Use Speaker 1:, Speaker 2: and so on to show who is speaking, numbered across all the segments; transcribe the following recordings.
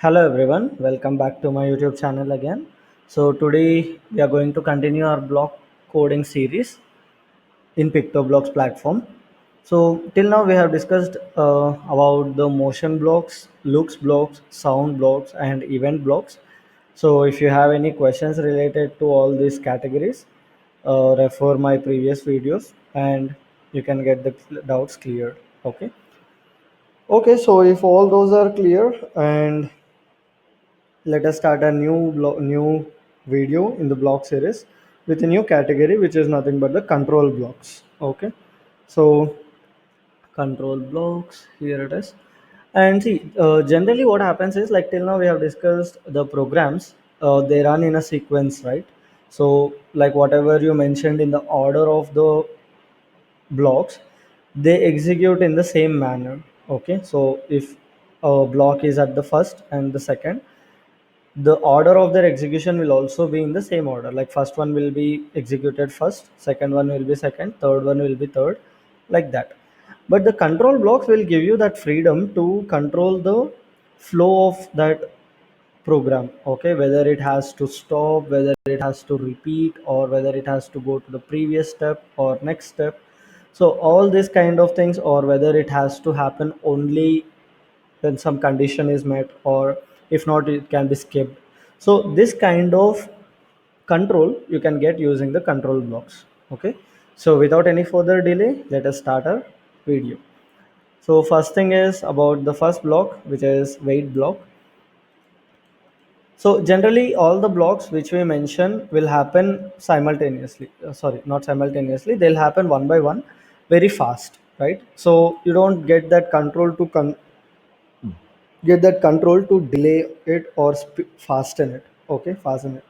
Speaker 1: Hello everyone, welcome back to my YouTube channel again. So today we are going to continue our block coding series in PictoBlox platform. So till now we have discussed about the motion blocks, looks blocks, sound blocks and event blocks. So if you have any questions related to all these categories, refer my previous videos and you can get the doubts cleared. Okay. Okay, so if all those are clear and let us start a new video in the block series with a new category which is nothing but the control blocks. Okay, so control blocks, here it is. And see, generally what happens is, like, till now we have discussed the programs, they run in a sequence, right? So like whatever you mentioned in the order of the blocks, they execute in the same manner. Okay, so if a block is at the first and the second, the order of their execution will also be in the same order. Like first one will be executed first, second one will be second, third one will be third, like that. But the control blocks will give you that freedom to control the flow of that program. Okay, whether it has to stop, whether it has to repeat, or whether it has to go to the previous step or next step. So all these kind of things, or whether it has to happen only when some condition is met, or if not it can be skipped. So this kind of control you can get using the control blocks. Okay, so without any further delay, let us start our video. So first thing is about the first block, which is wait block. So generally all the blocks which we mention will happen simultaneously. Sorry, not simultaneously, they'll happen one by one, very fast, right? So you don't get that control to delay it or fasten it. Okay, fasten it.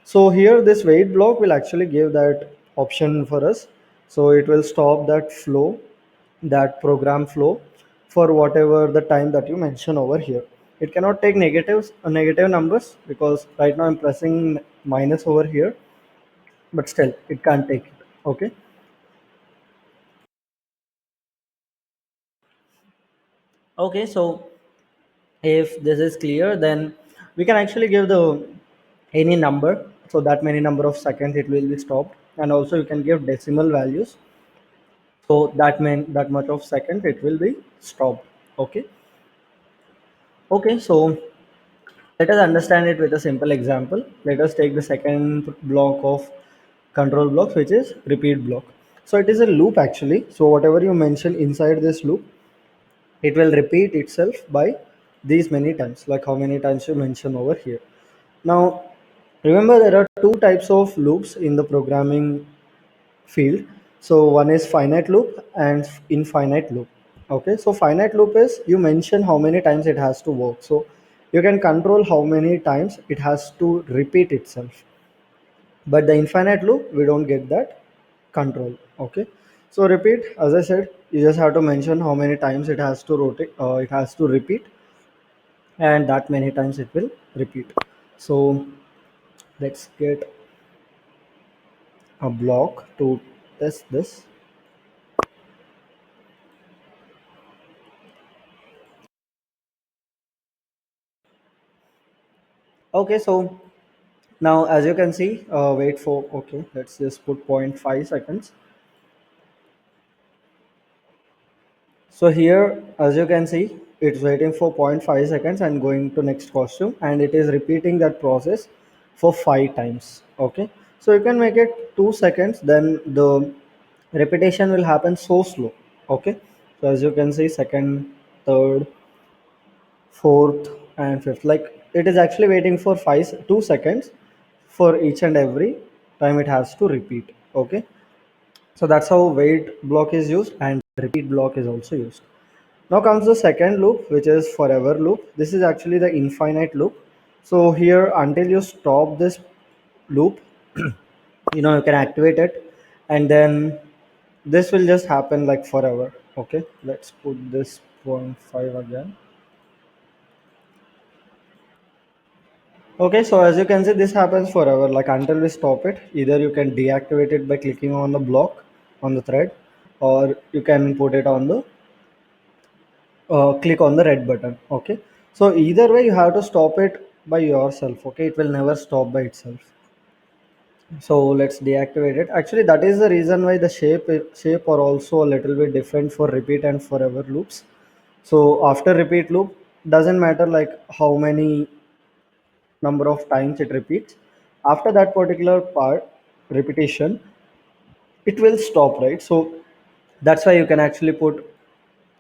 Speaker 1: So here this wait block will actually give that option for us. So it will stop that flow, that program flow, for whatever the time that you mention over here. It cannot take negative numbers, because right now I'm pressing minus over here, but still it can't take it. Okay. Okay, so if this is clear, then we can actually give the any number. So that many number of seconds it will be stopped, and also you can give decimal values. So that much of seconds it will be stopped. Okay. Okay, so let us understand it with a simple example. Let us take the second block of control blocks, which is repeat block. So it is a loop actually. So whatever you mention inside this loop, it will repeat itself by these many times, like how many times you mention over here. Now, remember there are two types of loops in the programming field. So one is finite loop and infinite loop. Okay, so finite loop is you mention how many times it has to work. So you can control how many times it has to repeat itself. But the infinite loop, we don't get that control. Okay, so repeat, as I said, you just have to mention how many times it has to rotate, it has to repeat, and that many times it will repeat. So let's get a block to test this. Okay, so now as you can see, wait for, okay, let's just put 0.5 seconds. So here, as you can see, it's waiting for 0.5 seconds and going to next costume, and it is repeating that process for 5 times. Okay, so you can make it 2 seconds, then the repetition will happen so slow. Okay, so as you can see, second, third, fourth, and fifth, like it is actually waiting for 2 seconds for each and every time it has to repeat. Okay, so that's how wait block is used and repeat block is also used. Now comes the second loop, which is forever loop. This is actually the infinite loop. So here, until you stop this loop, you can activate it, and then this will just happen like forever. Okay, let's put this 0.5 again. Okay, so as you can see, this happens forever, like until we stop it. Either you can deactivate it by clicking on the block on the thread, or you can put it on the click on the red button. Okay, So either way, you have to stop it by yourself. Okay, it will never stop by itself. So let's deactivate it. Actually, that is the reason why the shape are also a little bit different for repeat and forever loops. So after repeat loop, doesn't matter like how many number of times it repeats. After that particular part repetition, it will stop, right? So that's why you can actually put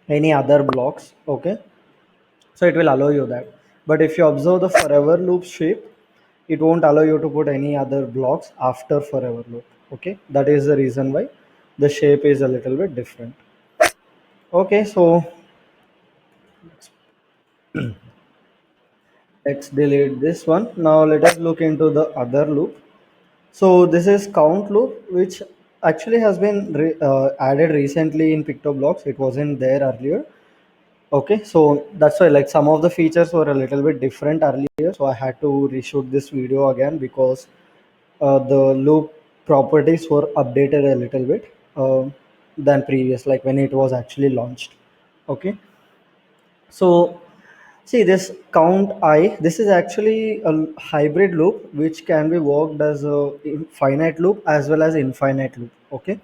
Speaker 1: any other blocks. Okay, so it will allow you that. But if you observe the forever loop shape, it won't allow you to put any other blocks after forever loop. Okay, that is the reason why the shape is a little bit different. Okay, so let's delete this one. Now let us look into the other loop. So this is count loop, which actually has been added recently in PictoBlox. It wasn't there earlier. Okay, so that's why like some of the features were a little bit different earlier. So I had to reshoot this video again because the loop properties were updated a little bit than previous, like when it was actually launched. Okay, so see this count I. This is actually a hybrid loop which can be worked as a finite loop as well as infinite loop. Okay,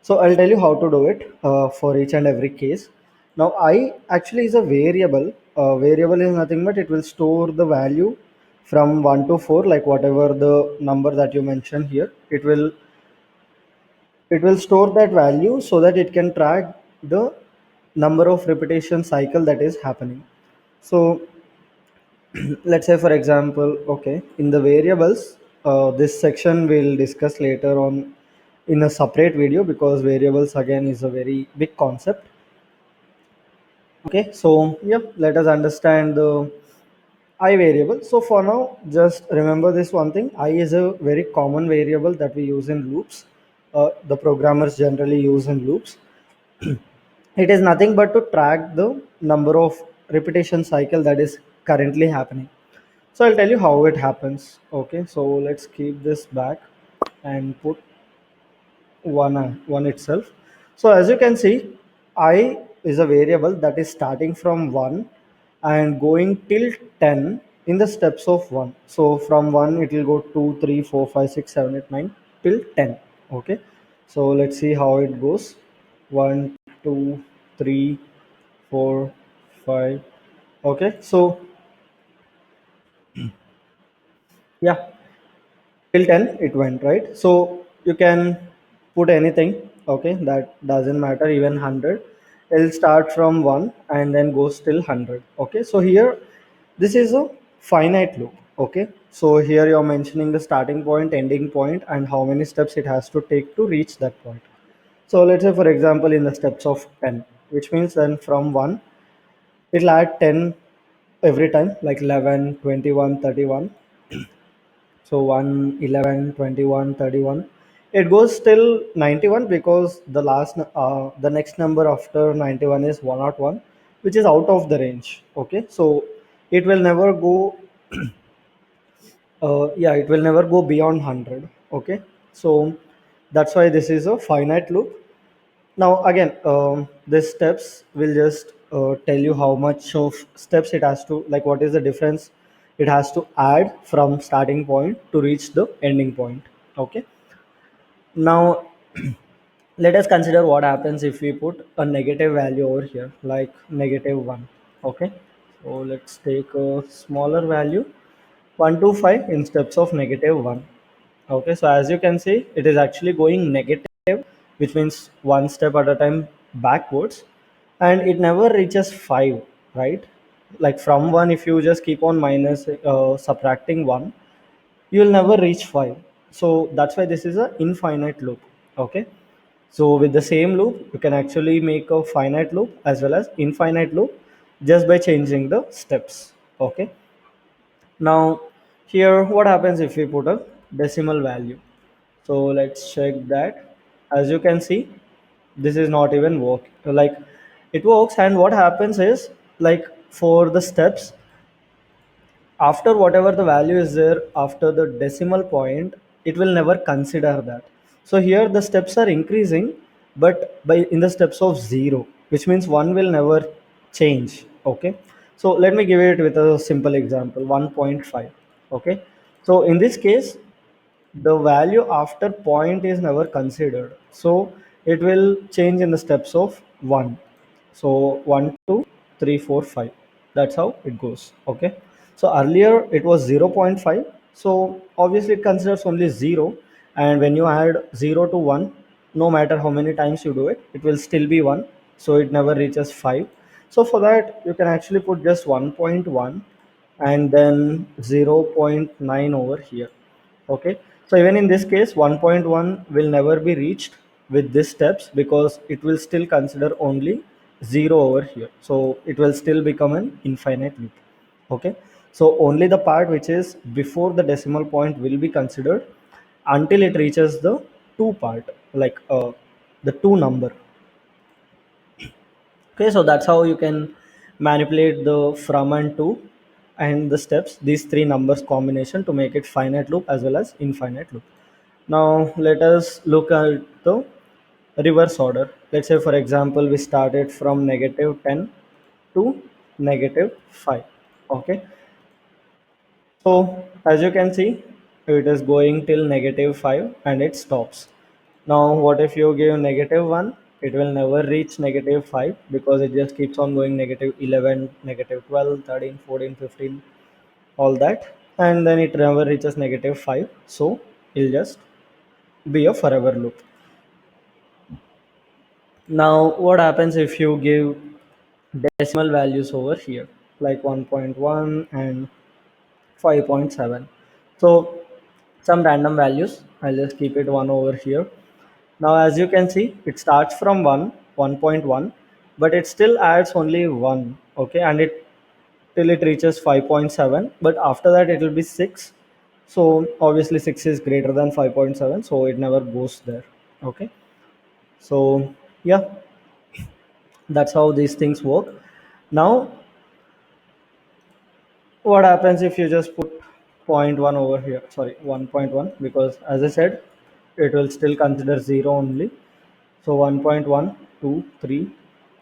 Speaker 1: so I'll tell you how to do it for each and every case. Now I actually is a variable. Variable is nothing but it will store the value from 1 to 4, like whatever the number that you mentioned here. It will store that value so that it can track the number of repetition cycle that is happening. So let's say for example, okay, in the variables, this section we'll discuss later on in a separate video because variables again is a very big concept. Okay, so yeah, let us understand the I variable. So for now, just remember this one thing: I is a very common variable that we use in loops. The programmers generally use in loops. It is nothing but to track the number of repetition cycle that is currently happening. So I'll tell you how it happens. Okay, so let's keep this back and put one itself. So as you can see, I is a variable that is starting from 1 and going till 10 in the steps of 1. So from 1 it will go 2, 3, 4, 5, 6, 7, 8, 9 till 10. Okay, so let's see how it goes. 1, 2, 3, 4, 5. Okay, so yeah, till 10 it went, right? So you can put anything. Okay, that doesn't matter, even 100. It'll start from 1 and then goes till 100. Okay, so here this is a finite loop. Okay, so here you're mentioning the starting point, ending point, and how many steps it has to take to reach that point. So let's say for example in the steps of 10, which means then from 1 it'll add 10 every time, like 11, 21, 31. So 1, 11, 21, 31. It goes till 91 because the next number after 91 is 101, which is out of the range. Okay, so it will never go. Yeah, it will never go beyond 100. Okay, so that's why this is a finite loop. Now again, this steps will just tell you how much of steps it has to, like what is the difference it has to add from starting point to reach the ending point. Okay, now let us consider what happens if we put a negative value over here, like -1. Okay, so let's take a smaller value, 125 in steps of -1. Okay, so as you can see, it is actually going negative, which means one step at a time backwards, and it never reaches 5, right? Like from 1, if you just keep on subtracting 1, you will never reach 5. So that's why this is a infinite loop. Okay, so with the same loop, you can actually make a finite loop as well as infinite loop just by changing the steps. Okay, now here what happens if we put a decimal value? So let's check that. As you can see, this is not even work, like it works. And what happens is, like for the steps, after whatever the value is there after the decimal point, it will never consider that. So here the steps are increasing, but by in the steps of 0, which means 1 will never change. Okay, So let me give it with a simple example, 1.5. Okay, so in this case, the value after point is never considered, so it will change in the steps of 1. So 1 2 3 4 5, that's how it goes. Okay, so earlier it was 0.5, so obviously it considers only 0, and when you add 0 to 1, no matter how many times you do it, it will still be 1, so it never reaches 5. So for that you can actually put just 1.1 and then 0.9 over here. Okay, so even in this case 1.1 will never be reached with these steps because it will still consider only 0 over here, so it will still become an infinite loop. Okay, so only the part which is before the decimal point will be considered until it reaches the 2 part, like the 2 number. Okay, so that's how you can manipulate the from and to and the steps, these three numbers combination, to make it finite loop as well as infinite loop. Now let us look at the reverse order. Let's say for example we started from negative 10 to negative 5. Okay, so as you can see, it is going till negative 5 and it stops. Now what if you give negative 1? It will never reach negative 5 because it just keeps on going negative 11, negative 12, 13, 14, 15, all that, and then it never reaches negative 5, so it'll just be a forever loop. Now what happens if you give decimal values over here, like 1.1 and 5.7? So some random values, I'll just keep it 1 over here. Now as you can see, it starts from 1, 1.1, but it still adds only 1. Okay, and it till it reaches 5.7, but after that it will be 6. So obviously 6 is greater than 5.7, so it never goes there. Okay, so yeah, that's how these things work. Now what happens if you just put point 0.1 over here, sorry, 1.1, because as I said, it will still consider 0 only. So 1.1 2 3.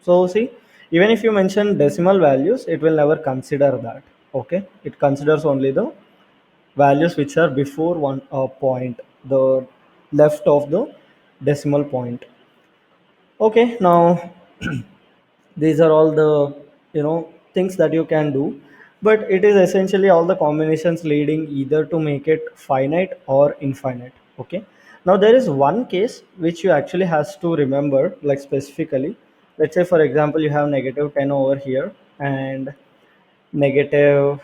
Speaker 1: So see, even if you mention decimal values, it will never consider that. Okay, it considers only the values which are before one point, the left of the decimal point. Okay, now these are all the things that you can do, but it is essentially all the combinations leading either to make it finite or infinite. Okay, now there is one case which you actually has to remember, like specifically, let's say for example you have negative 10 over here and negative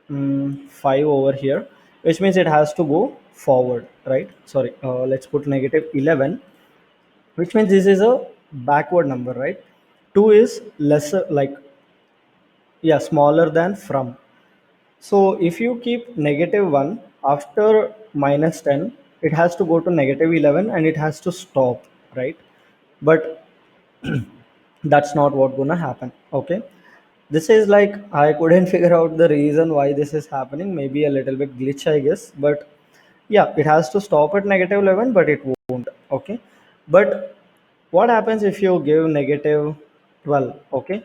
Speaker 1: 5 over here, which means it has to go forward, right? Sorry, let's put negative 11, which means this is a backward number, right? 2 is lesser, like, yeah, smaller than from. So if you keep negative 1 after minus 10, it has to go to negative 11 and it has to stop, right? But that's not what gonna happen. Okay, this is like I couldn't figure out the reason why this is happening, maybe a little bit glitch I guess, but yeah, it has to stop at negative 11 but it won't. Okay, but what happens if you give negative 12? Okay,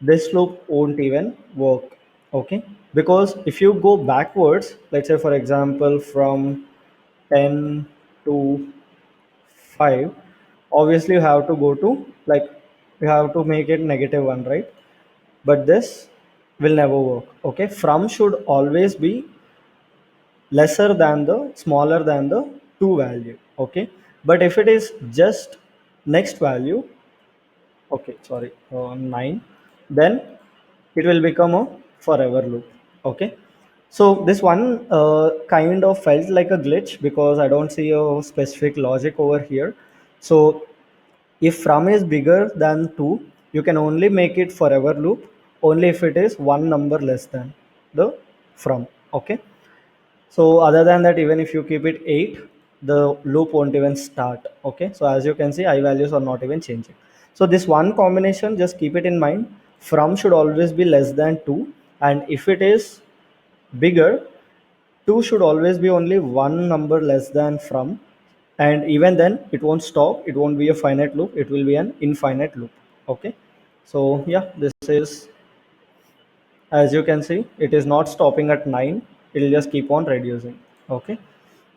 Speaker 1: this loop won't even work. Okay, because if you go backwards, let's say for example from 10 to 5, obviously you have to go to, like, you have to make it negative 1, right? But this will never work. Okay, from should always be lesser than the, smaller than the 2 value. Okay, but if it is just next value, okay, sorry, 9, then it will become a forever loop. Okay, so this one kind of felt like a glitch because I don't see a specific logic over here. So if from is bigger than 2, you can only make it forever loop only if it is one number less than the from. Okay, so other than that, even if you keep it 8, the loop won't even start. Okay, so as you can see, I values are not even changing. So this one combination, just keep it in mind. From should always be less than 2, and if it is bigger, 2 should always be only one number less than from, and even then it won't stop, it won't be a finite loop, it will be an infinite loop. Okay, So yeah, this is, as you can see, it is not stopping at 9. It will just keep on reducing. Okay.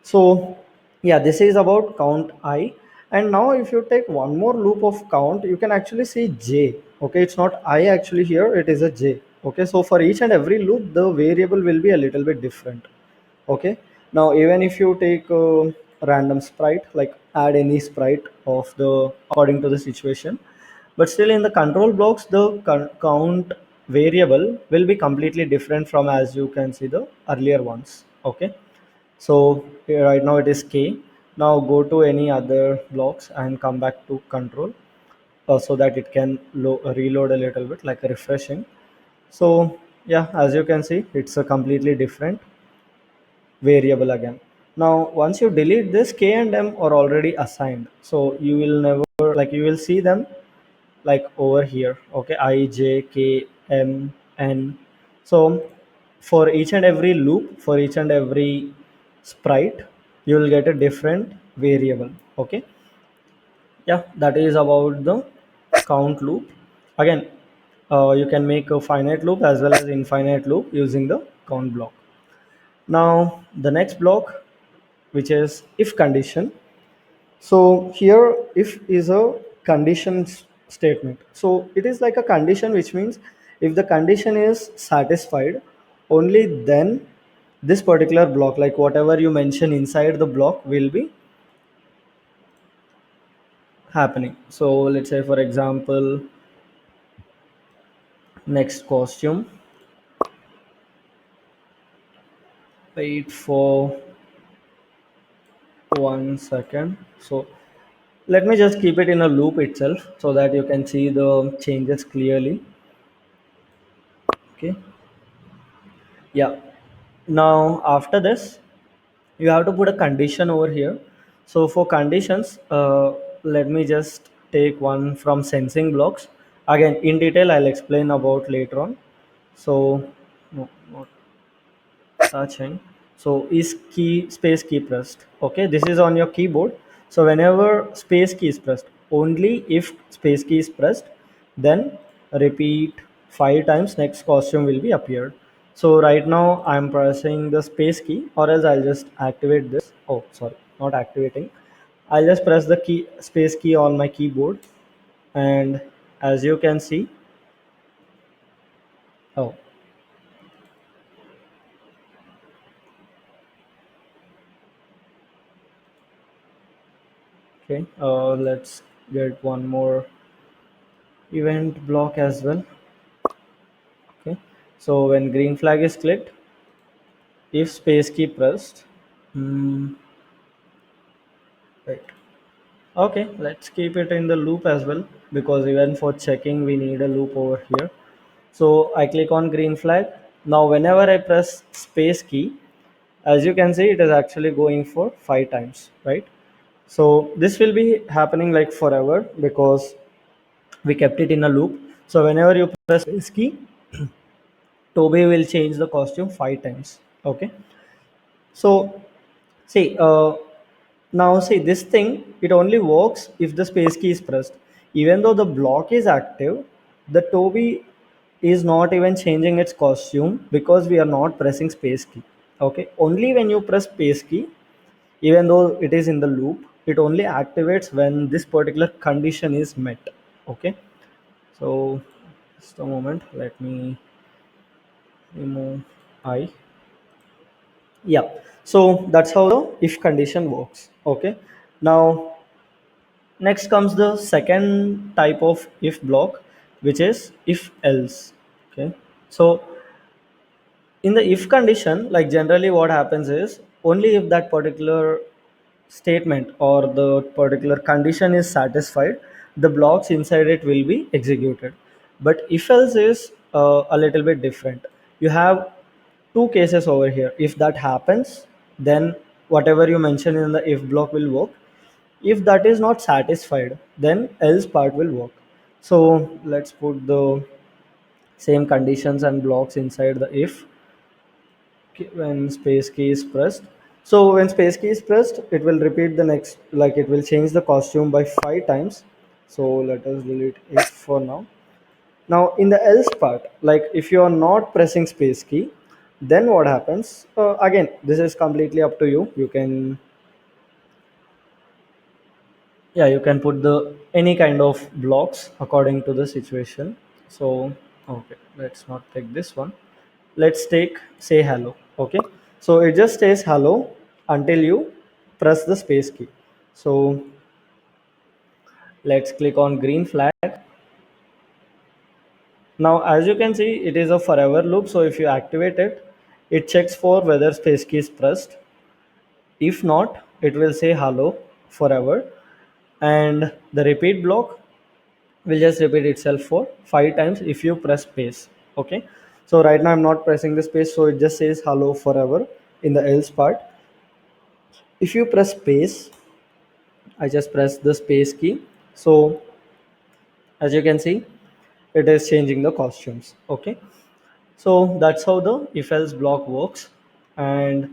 Speaker 1: So yeah, this is about count I. And now if you take one more loop of count, you can actually see J. Okay, it's not I actually here, it is a J. Okay, so for each and every loop, the variable will be a little bit different. Okay, now even if you take a random sprite, like add any sprite of the according to the situation, but still in the control blocks, the count variable will be completely different from, as you can see, the earlier ones. Okay, so here right now it is k. Now go to any other blocks and come back to control, so that it can reload a little bit, like refreshing. So yeah, as you can see, it's a completely different variable again. Now once you delete this, k and m are already assigned, so you will never, like, you will see them like over here. Okay, I, j, k, m, n. So for each and every loop, for each and every sprite, you will get a different variable. Okay, yeah, that is about the count loop. Again, you can make a finite loop as well as infinite loop using the count block. Now the next block, which is if condition. So here if is a condition statement. So it is like a condition, which means if the condition is satisfied, only then this particular block, like whatever you mention inside the block, will be happening. So let's say for example, next costume. Wait for 1 second. So let me just keep it in a loop itself so that you can see the changes clearly. Okay, yeah. Now after this, you have to put a condition over here. So for conditions, let me just take one from sensing blocks. Again, in detail I'll explain about later on. So no, not touching. So is key space key pressed? Okay, this is on your keyboard. So whenever space key is pressed, only if space key is pressed, then repeat 5 times, next costume will be appeared. So right now I'm pressing the space key, or else I'll just activate this. Oh sorry, not activating. I'll just press the key space key on my keyboard, and as you can see, oh, okay, let's get one more event block as well. Okay, so when green flag is clicked, if space key pressed, hmm, right. Okay, let's keep it in the loop as well, because even for checking we need a loop over here. So I click on green flag. Now whenever I press space key, as you can see, it is actually going for 5 times, right? So this will be happening like forever, because we kept it in a loop. So whenever you press space key, Toby will change the costume 5 times. Okay, so see, now see this thing, it only works if the space key is pressed. Even though the block is active, the Toby is not even changing its costume because we are not pressing space key. Okay, only when you press space key, even though it is in the loop, it only activates when this particular condition is met. Okay, so just a moment, let me remove I. Yeah, so that's how the if condition works. Okay, now next comes the second type of if block, which is if else. Okay, so in the if condition, like generally what happens is, only if that particular statement or the particular condition is satisfied, the blocks inside it will be executed. But if else is a little bit different. You have two cases over here. If that happens, then whatever you mention in the if block will work. If that is not satisfied, then else part will work. So let's put the same conditions and blocks inside the if. When space key is pressed, so when space key is pressed, it will repeat the next, like it will change the costume by 5 times. So let us delete if for now. Now in the else part, like if you are not pressing space key, then what happens? Again, this is completely up to you. You can, yeah, you can put the any kind of blocks according to the situation. So okay, let's not take this one. Let's take say hello. Okay, so it just says hello until you press the space key. So let's click on green flag. Now as you can see, it is a forever loop, so if you activate it, it checks for whether space key is pressed. If not, it will say hello forever, and the repeat block will just repeat itself for 5 times if you press space. Okay, so right now I'm not pressing the space, so it just says hello forever in the else part. If you press space, I just press the space key. So as you can see, it is changing the costumes. Okay, so that's how the if else block works. And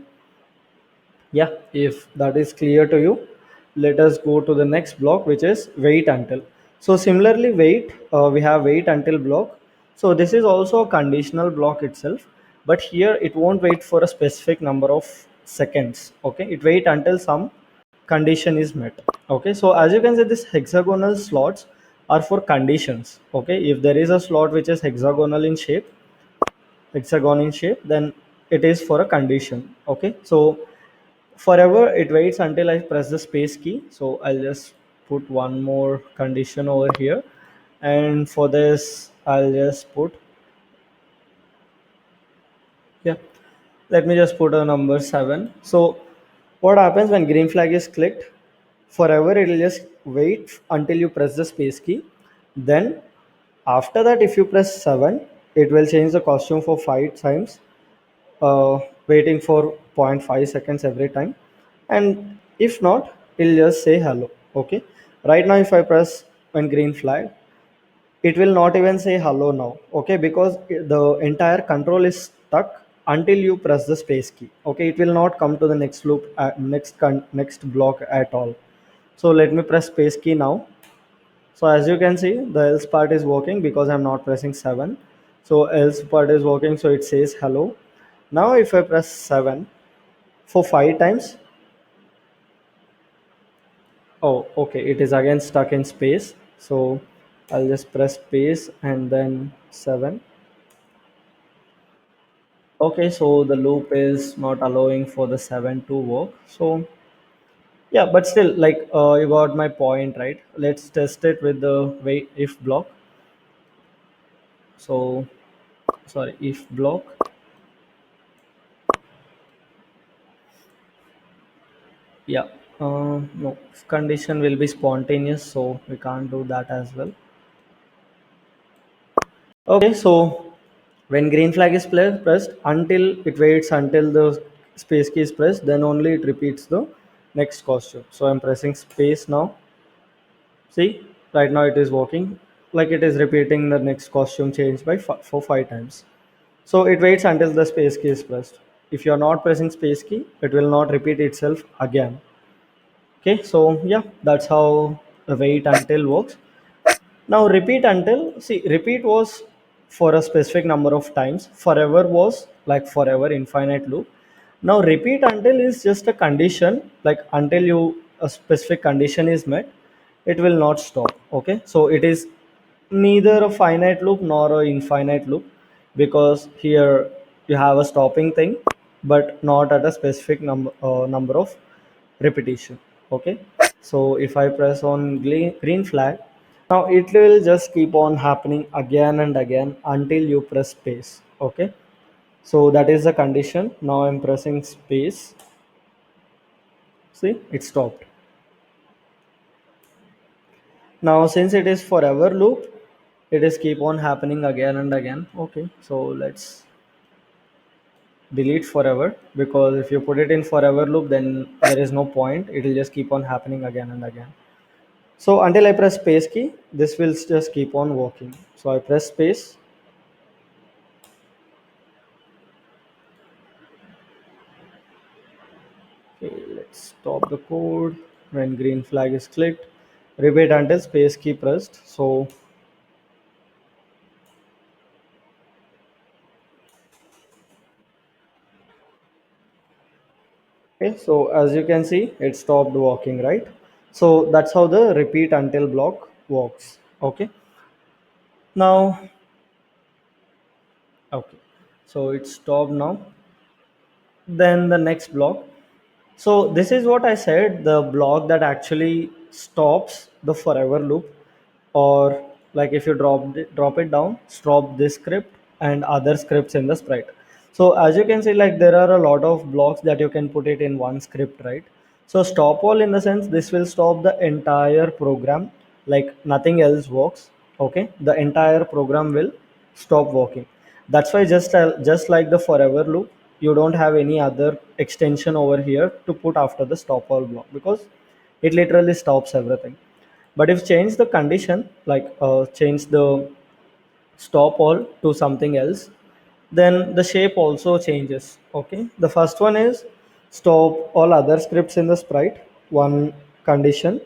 Speaker 1: yeah, if that is clear to you, let us go to the next block, which is wait until. So similarly, we have wait until block. So this is also a conditional block itself, but here it won't wait for a specific number of seconds. Okay, it wait until some condition is met. Okay, so as you can see, this hexagonal slots are for conditions. Okay, if there is a slot which is hexagon in shape, then it is for a condition. Okay, so forever it waits until I press the space key. So I'll just put one more condition over here, and for this I'll just put, yeah, let me just put a number 7. So what happens when green flag is clicked? Forever it will just wait until you press the space key. Then after that, if you press 7, it will change the costume for 5 times, waiting for zero point 0.5 seconds every time. And if not, it'll just say hello. Okay, right now if I press when green flag, it will not even say hello now. Okay, because the entire control is stuck until you press the space key. Okay, it will not come to the next loop, next block at all. So let me press space key now. So as you can see, the else part is working because I'm not pressing 7. So else part is working, so it says hello. Now if I press 7 for 5 times, oh okay, it is again stuck in space. So I'll just press space and then 7. Okay, so the loop is not allowing for the 7 to work. So yeah, but still, like you got my point, right? Let's test it with the wait if block. So sorry, if block. Yeah, no, condition will be spontaneous, so we can't do that as well. Okay, so when green flag is pressed, until it waits until the space key is pressed, then only it repeats the next costume. So I'm pressing space now. See, right now it is working, like it is repeating the next costume change by for 5 times. So it waits until the space key is pressed. If you are not pressing space key, it will not repeat itself again. Okay, so yeah, that's how the wait until works. Now repeat until, see, repeat was for a specific number of times. Forever was like forever infinite loop. Now repeat until is just a condition, like until you a specific condition is met, it will not stop. Okay, so it is neither a finite loop nor a infinite loop, because here you have a stopping thing, but not at a specific number of repetition. Okay, so if I press on green flag, now it will just keep on happening again and again until you press space. Okay, so that is the condition. Now I'm pressing space. See, it stopped. Now since it is forever loop, it is keep on happening again and again. Okay, so let's delete forever, because if you put it in forever loop, then there is no point. It will just keep on happening again and again. So until I press space key, this will just keep on working. So I press space. Okay, let's stop the code. When green flag is clicked, repeat until space key pressed. So Okay, so as you can see, it stopped walking, right? So that's how the repeat until block works. Okay, now, okay, so it stopped now. Then the next block. So this is what I said, the block that actually stops the forever loop, or like if you drop it down, stop this script and other scripts in the sprite. So as you can see, like there are a lot of blocks that you can put it in one script, right? So stop all, in the sense this will stop the entire program, like nothing else works. Okay, the entire program will stop working. That's why just like the forever loop, you don't have any other extension over here to put after the stop all block, because it literally stops everything. But if change the condition, like change the stop all to something else, then the shape also changes. Okay, the first one is stop all other scripts in the sprite, one condition,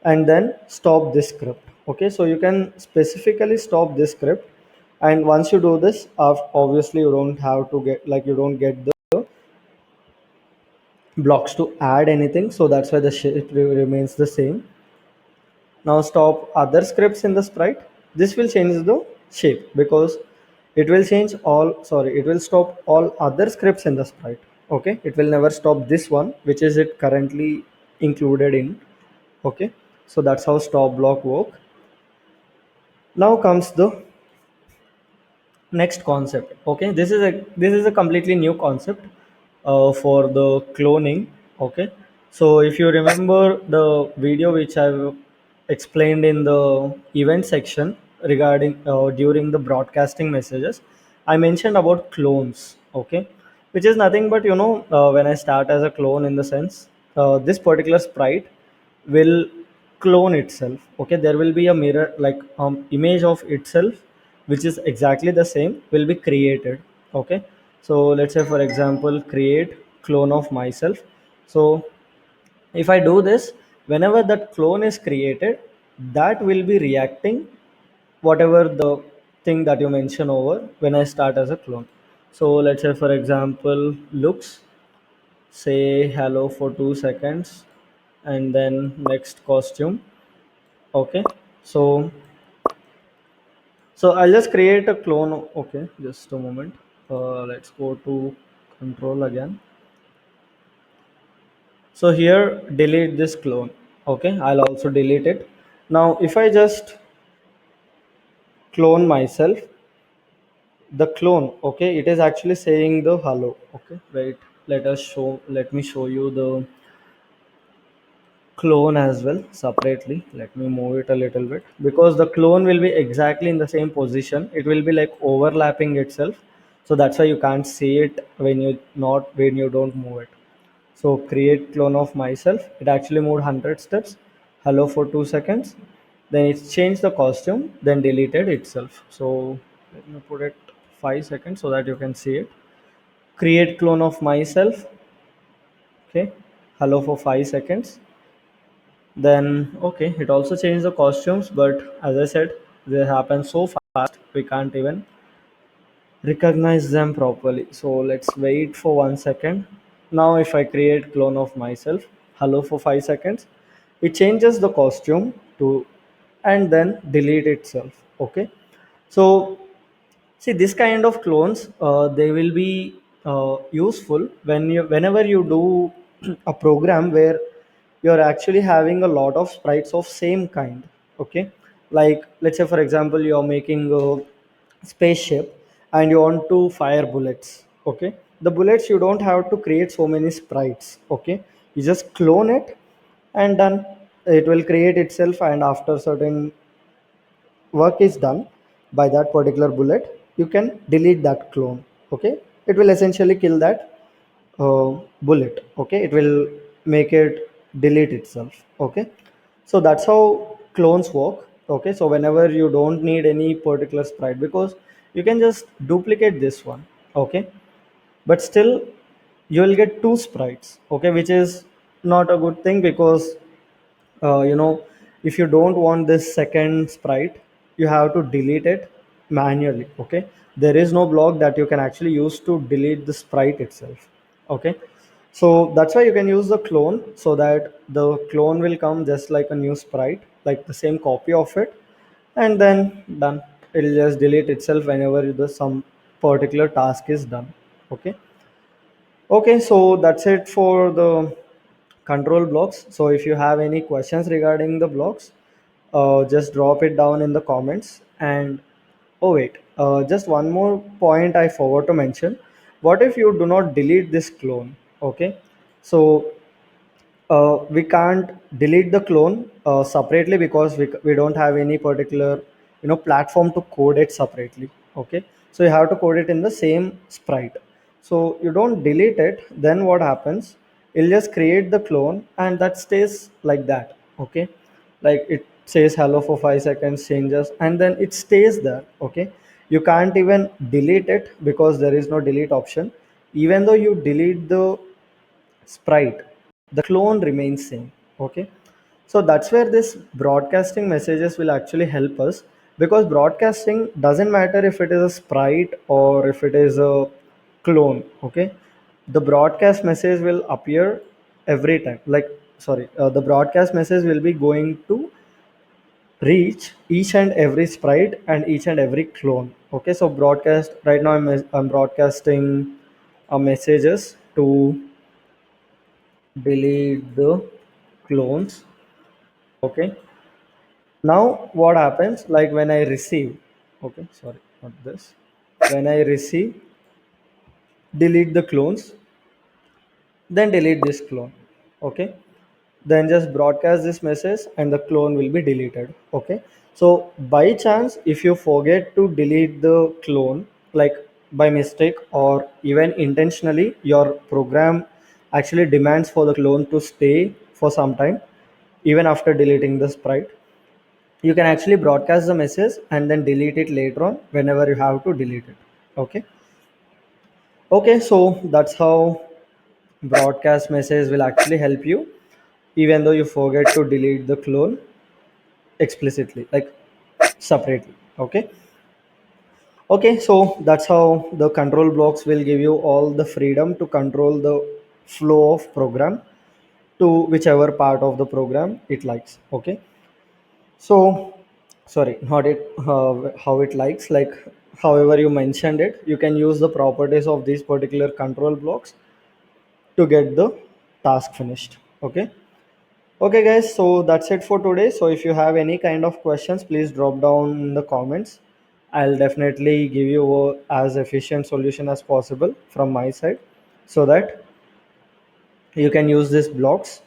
Speaker 1: and then stop this script. Okay, so you can specifically stop this script, and once you do this, obviously you don't have to get, like you don't get the blocks to add anything, so that's why the shape remains the same. Now stop other scripts in the sprite. This will change the shape, because it will change all, sorry, it will stop all other scripts in the sprite. Okay, it will never stop this one, which is it currently included in. Okay, so that's how stop block work. Now comes the next concept. Okay, this is a completely new concept for the cloning. Okay, so if you remember the video which I've explained in the event section regarding during the broadcasting messages, I mentioned about clones. Okay, which is nothing but, when I start as a clone, in the sense this particular sprite will clone itself. Okay, there will be a mirror, like image of itself, which is exactly the same, will be created. Okay, so let's say for example, create clone of myself. So if I do this, whenever that clone is created, that will be reacting whatever the thing that you mention over when I start as a clone. So let's say for example, looks, say hello for 2 seconds, and then next costume. Okay, so I'll just create a clone. Okay, just a moment. Let's go to control again. So here, delete this clone. Okay, I'll also delete it. Now, if I just clone myself, the clone, okay, it is actually saying the hello. Okay, wait, let me show you the clone as well separately. Let me move it a little bit, because the clone will be exactly in the same position, it will be like overlapping itself. So that's why you can't see it when you don't move it. So create clone of myself, it actually moved 100 steps, hello for 2 seconds, then it's changed the costume, then deleted itself. So let me put it 5 seconds so that you can see it. Create clone of myself. Okay, hello for 5 seconds. Then, okay, it also changed the costumes, but as I said, they happen so fast we can't even recognize them properly. So let's wait for 1 second. Now, if I create clone of myself, hello for 5 seconds, it changes the costume to, and then delete itself. Okay, so see, this kind of clones, they will be useful whenever you do a program where you're actually having a lot of sprites of same kind. Okay, like let's say for example, you're making a spaceship and you want to fire bullets. Okay, the bullets, you don't have to create so many sprites. Okay, you just clone it, and done. It will create itself, and after certain work is done by that particular bullet, you can delete that clone. Okay, it will essentially kill that bullet. Okay, it will make it delete itself. Okay, so that's how clones work. Okay, so whenever you don't need any particular sprite, because you can just duplicate this one. Okay, but still you will get two sprites. Okay, which is not a good thing, because if you don't want this second sprite, you have to delete it manually. Okay, there is no block that you can actually use to delete the sprite itself. Okay, So that's why you can use the clone, so that the clone will come just like a new sprite, like the same copy of it, and then done. It'll just delete itself whenever the some particular task is done. Okay. Okay, so that's it for the control blocks. So if you have any questions regarding the blocks, just drop it down in the comments. And oh wait, just one more point I forgot to mention. What if you do not delete this clone? Okay, so we can't delete the clone separately, because we don't have any particular platform to code it separately. Okay, so you have to code it in the same sprite. So you don't delete it, then what happens, it'll just create the clone and that stays like that. Okay, like it says hello for 5 seconds, changes, and then it stays there. Okay, you can't even delete it because there is no delete option. Even though you delete the sprite, the clone remains same. Okay, so that's where this broadcasting messages will actually help us, because broadcasting doesn't matter if it is a sprite or if it is a clone. Okay, the broadcast message will appear every time, like, sorry, the broadcast message will be going to reach each and every sprite and each and every clone. Okay, so broadcast right now, I'm broadcasting messages to delete the clones. Okay, now what happens, like when I receive, okay, sorry, not this, when I receive, delete the clones, then delete this clone. Okay, then just broadcast this message and the clone will be deleted. Okay, so by chance if you forget to delete the clone, like by mistake or even intentionally, your program actually demands for the clone to stay for some time even after deleting the sprite, you can actually broadcast the message and then delete it later on whenever you have to delete it. Okay, okay, so that's how broadcast message will actually help you, even though you forget to delete the clone explicitly, like separately. Okay, okay, so that's how the control blocks will give you all the freedom to control the flow of program to whichever part of the program it likes. Okay, so sorry, not it, how it likes, like however you mentioned it, you can use the properties of these particular control blocks to get the task finished. Okay, okay guys, so that's it for today. So if you have any kind of questions, please drop down in the comments. I'll definitely give you as efficient solution as possible from my side, so that you can use these blocks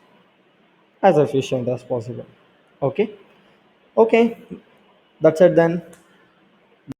Speaker 1: as efficient as possible. Okay, okay, that's it then.